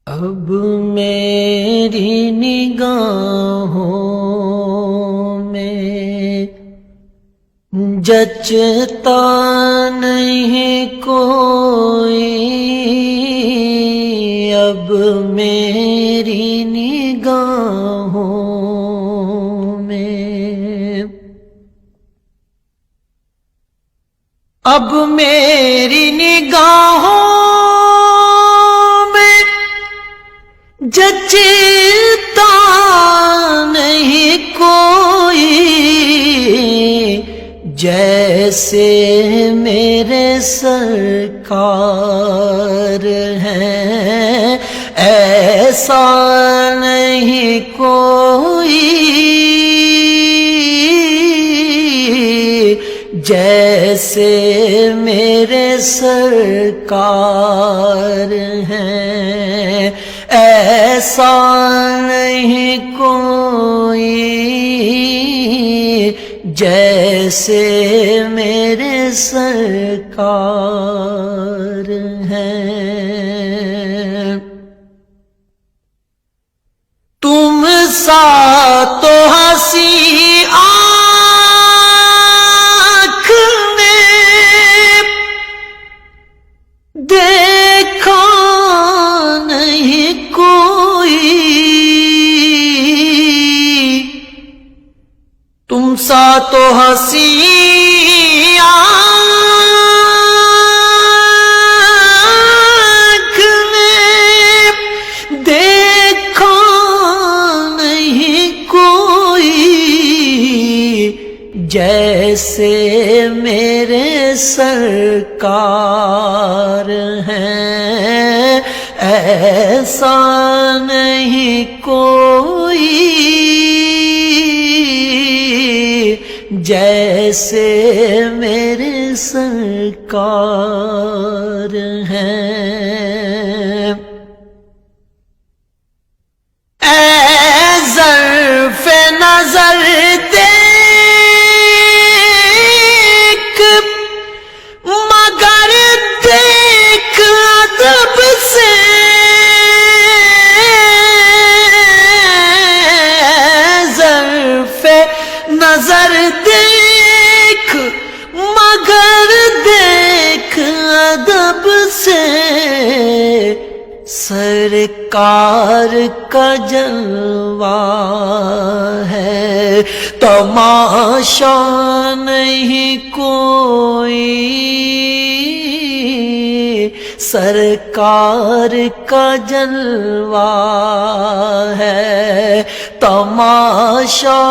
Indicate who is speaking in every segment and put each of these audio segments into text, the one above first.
Speaker 1: اب میری نگاہوں میں جچتا نہیں کوئی، اب میری نگاہوں میں، اب میری نگاہوں میں جچتا نہیں کوئی، جیسے میرے سرکار ہیں ایسا نہیں کوئی، جیسے میرے سرکار ہیں ایسا نہیں کوئی، جیسے میرے سرکار ہیں۔ تم سا تو ہنسی آنکھ نے دیکھا نہیں کوئی، تم سا تو ہنسی آنکھ نے دیکھا نہیں کوئی، جیسے میرے سرکار ہیں ایسا نہیں کوئی، جیسے میرے سرکار ہیں۔ اے ظرف نظر دیکھ مگر دیکھ ادب سے، ظرف نظر دیکھ مگر دیکھ ادب سے، سرکار کا جلوہ ہے تماشا نہیں کوئی، سرکار کا جلوہ ہے تماشا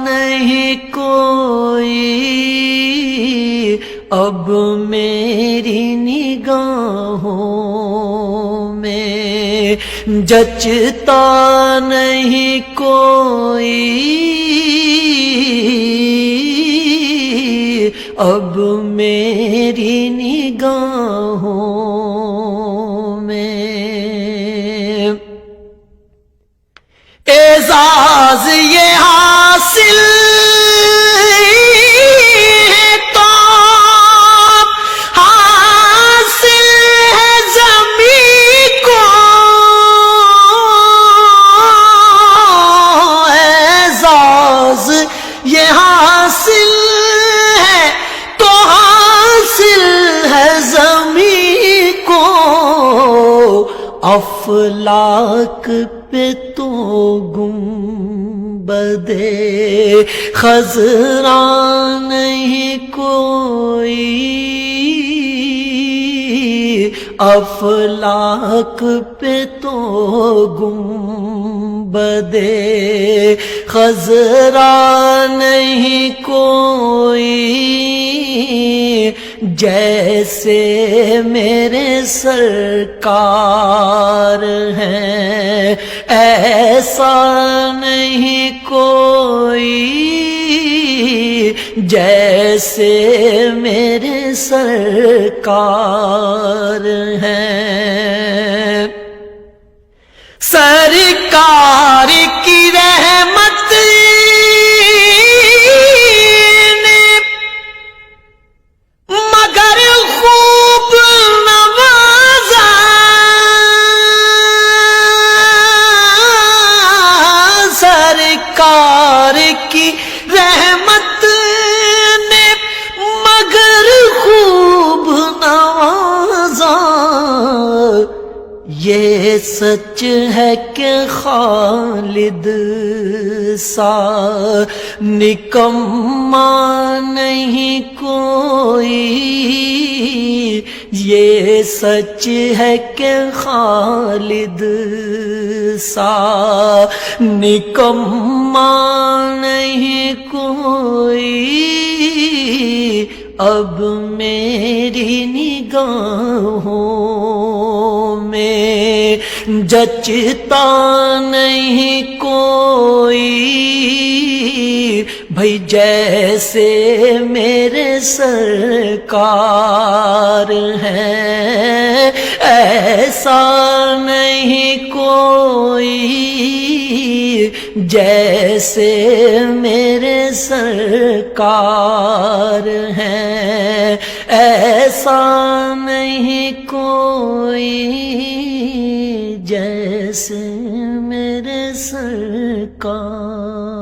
Speaker 1: نہیں کوئی، اب میری نگاہوں میں جچتا نہیں کوئی، اب میری نگاہوں میں اعزاز یہ حاصل ہے تو حاصل ہے زمین کو، اعزاز یہ حاصل ہے تو حاصل ہے زمین کو، افلاک پہ تو گنبد خضرا نہیں کوئی، افلاک پہ تو گنبد خضرا نہیں کوئی، جیسے میرے سرکار ہیں ایسا نہیں کوئی، جیسے میرے سرکار ہیں۔ سرکار کی رحمت نے مگر خوب نوازا، یہ سچ ہے کہ خالد سا نکما نہیں کوئی، یہ سچ ہے کہ خالد سا نکما نہیں کوئی، اب میری نگاہوں میں جچتا نہیں کوئی، بھئی جیسے میرے سرکار ہیں ایسا نہیں کوئی، جیسے میرے سرکار ہیں ایسا نہیں کوئی، جیسے میرے سرکار